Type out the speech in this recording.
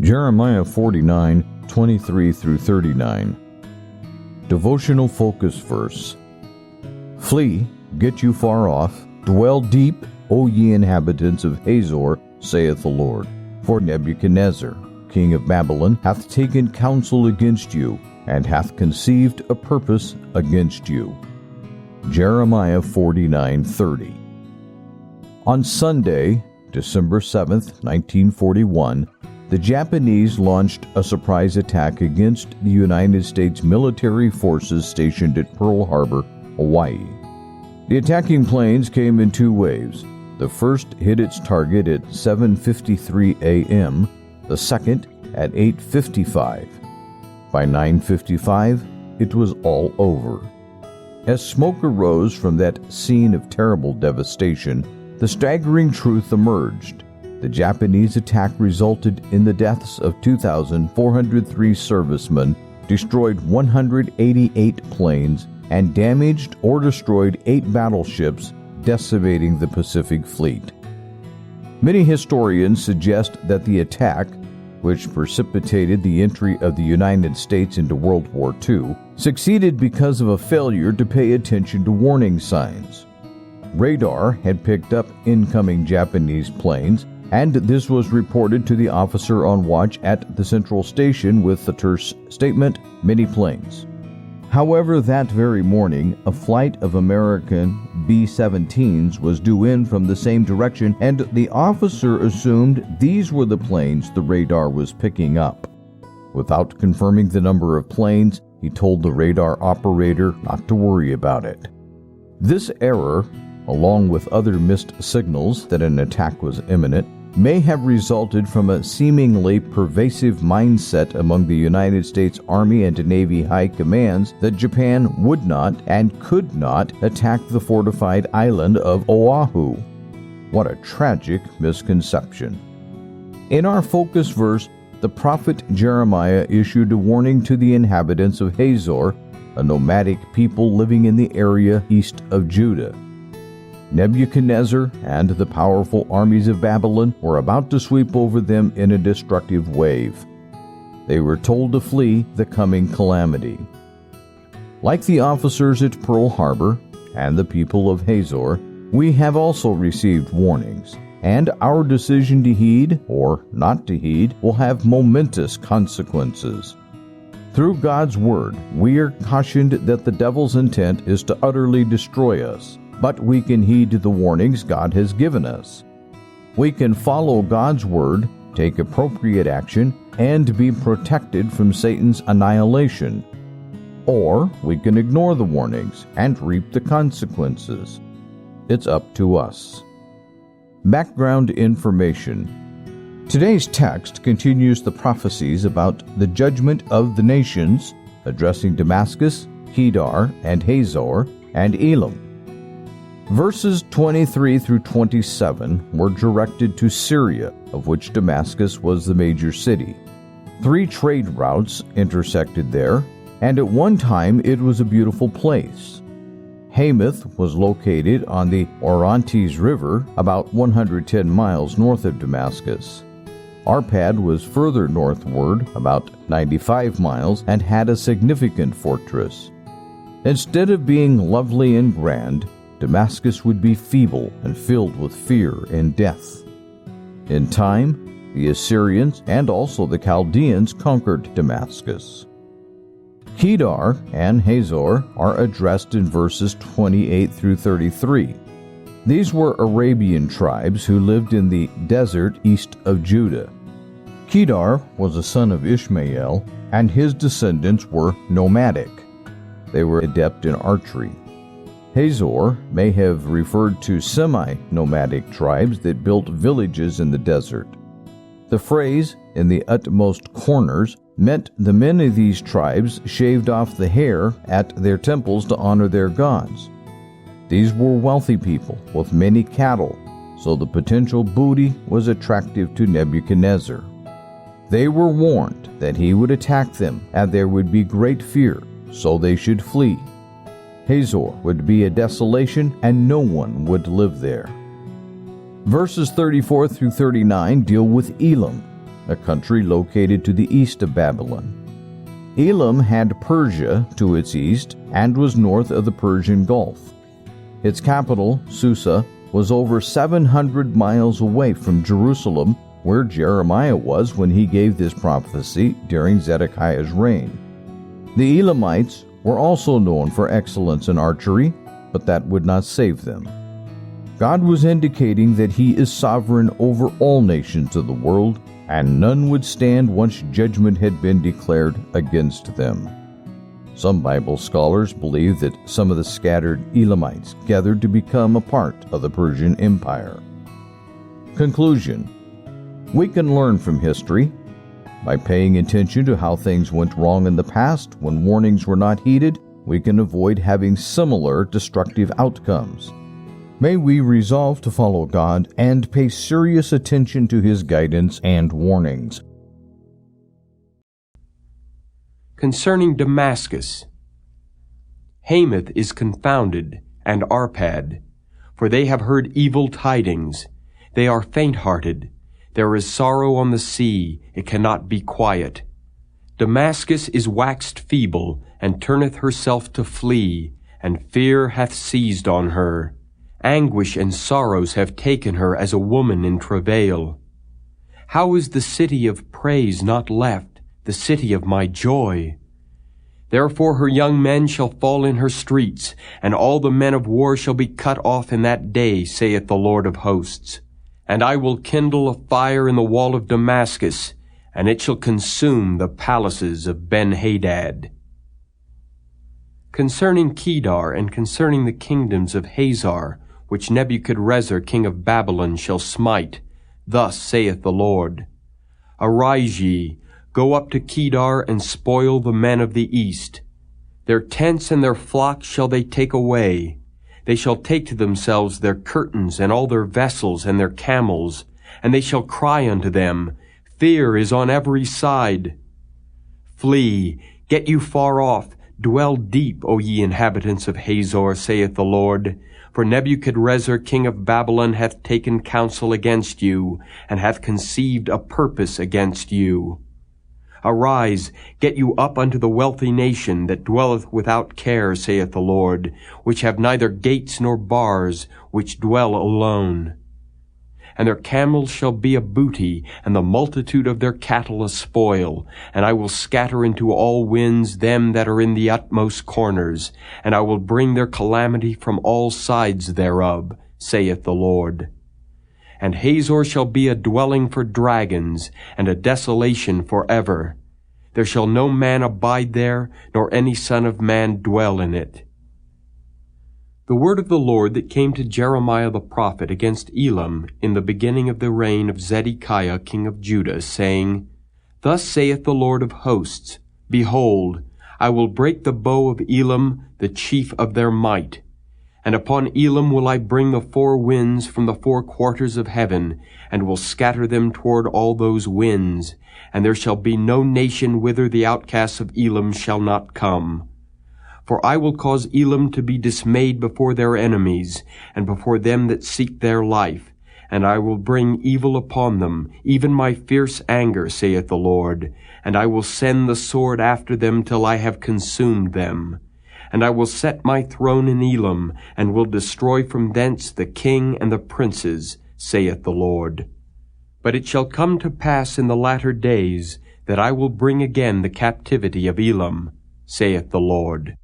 Jeremiah 49:23 through 39. Devotional focus verse. Flee, get you far off, dwell deep, O ye inhabitants of Hazor, saith the Lord. For Nebuchadrezzar, king of Babylon, hath taken counsel against you, and hath conceived a purpose against you. Jeremiah 49:30. On Sunday, December 7, 1941, the Japanese launched a surprise attack against the United States military forces stationed at Pearl Harbor, Hawaii. The attacking planes came in two waves. The first hit its target at 7:53 a.m., the second at 8:55. By 9:55, it was all over. As smoke arose from that scene of terrible devastation, the staggering truth emerged. The Japanese attack resulted in the deaths of 2,403 servicemen, destroyed 188 planes, and damaged or destroyed 8 battleships, decimating the Pacific Fleet. Many historians suggest that the attack, which precipitated the entry of the United States into World War II, succeeded because of a failure to pay attention to warning signs. Radar had picked up incoming Japanese planes, and this was reported to the officer on watch at the central station with the terse statement, "Many planes." However, that very morning, a flight of American B17s was due in from the same direction, and the officer assumed these were the planes the radar was picking up. Without confirming the number of planes, he told the radar operator not to worry about it. This error, along with other missed signals that an attack was imminent, may have resulted from a seemingly pervasive mindset among the United States Army and Navy high commands that Japan would not and could not attack the fortified island of Oahu. What a tragic misconception. In our focus verse, the prophet Jeremiah issued a warning to the inhabitants of Hazor, a nomadic people living in the area east of Judah. Nebuchadrezzar and the powerful armies of Babylon were about to sweep over them in a destructive wave. They were told to flee the coming calamity. Like the officers at Pearl Harbor and the people of Hazor, we have also received warnings, and our decision to heed or not to heed will have momentous consequences. Through God's Word, we are cautioned that the devil's intent is to utterly destroy us. But we can heed the warnings God has given us. We can follow God's word, take appropriate action, and be protected from Satan's annihilation. Or we can ignore the warnings and reap the consequences. It's up to us. Background information. Today's text continues the prophecies about the judgment of the nations, addressing Damascus, Kedar, and Hazor, and Elam. Verses 23 through 27 were directed to Syria, of which Damascus was the major city. 3 trade routes intersected there, and at one time it was a beautiful place. Hamath was located on the Orontes River, about 110 miles north of Damascus. Arpad was further northward, about 95 miles, and had a significant fortress. Instead of being lovely and grand, Damascus would be feeble and filled with fear and death. In time, the Assyrians and also the Chaldeans conquered Damascus. Kedar and Hazor are addressed in verses 28 through 33. These were Arabian tribes who lived in the desert east of Judah. Kedar was a son of Ishmael, and his descendants were nomadic. They were adept in archery. Hazor may have referred to semi-nomadic tribes that built villages in the desert. The phrase, "in the utmost corners," meant the men of these tribes shaved off the hair at their temples to honor their gods. These were wealthy people with many cattle, so the potential booty was attractive to Nebuchadrezzar. They were warned that he would attack them and there would be great fear, so they should flee. Hazor would be a desolation and no one would live there. Verses 34 through 39 deal with Elam, a country located to the east of Babylon. Elam had Persia to its east and was north of the Persian Gulf. Its capital, Susa, was over 700 miles away from Jerusalem, where Jeremiah was when he gave this prophecy during Zedekiah's reign. The Elamites were also known for excellence in archery, but that would not save them. God was indicating that He is sovereign over all nations of the world, and none would stand once judgment had been declared against them. Some Bible scholars believe that some of the scattered Elamites gathered to become a part of the Persian Empire. Conclusion: we can learn from history. By paying attention to how things went wrong in the past when warnings were not heeded, we can avoid having similar destructive outcomes. May we resolve to follow God and pay serious attention to His guidance and warnings. Concerning Damascus, Hamath is confounded, and Arpad, for they have heard evil tidings. They are faint-hearted. There is sorrow on the sea, it cannot be quiet. Damascus is waxed feeble, and turneth herself to flee, and fear hath seized on her. Anguish and sorrows have taken her as a woman in travail. How is the city of praise not left, the city of my joy? Therefore her young men shall fall in her streets, and all the men of war shall be cut off in that day, saith the Lord of hosts. And I will kindle a fire in the wall of Damascus, and it shall consume the palaces of Ben-Hadad. Concerning Kedar, and concerning the kingdoms of Hazor, which Nebuchadrezzar king of Babylon shall smite, thus saith the Lord, Arise ye, go up to Kedar, and spoil the men of the east. Their tents and their flocks shall they take away. They shall take to themselves their curtains, and all their vessels, and their camels, and they shall cry unto them, Fear is on every side. Flee, get you far off, dwell deep, O ye inhabitants of Hazor, saith the Lord. For Nebuchadrezzar king of Babylon hath taken counsel against you, and hath conceived a purpose against you. Arise, get you up unto the wealthy nation that dwelleth without care, saith the Lord, which have neither gates nor bars, which dwell alone. And their camels shall be a booty, and the multitude of their cattle a spoil. And I will scatter into all winds them that are in the utmost corners, and I will bring their calamity from all sides thereof, saith the Lord. And Hazor shall be a dwelling for dragons, and a desolation forever. There shall no man abide there, nor any son of man dwell in it. The word of the Lord that came to Jeremiah the prophet against Elam in the beginning of the reign of Zedekiah king of Judah, saying, Thus saith the Lord of hosts, Behold, I will break the bow of Elam, the chief of their might. And upon Elam will I bring the four winds from the four quarters of heaven, and will scatter them toward all those winds. And there shall be no nation whither the outcasts of Elam shall not come. For I will cause Elam to be dismayed before their enemies, and before them that seek their life. And I will bring evil upon them, even my fierce anger, saith the Lord. And I will send the sword after them till I have consumed them. And I will set my throne in Elam, and will destroy from thence the king and the princes, saith the Lord. But it shall come to pass in the latter days, that I will bring again the captivity of Elam, saith the Lord.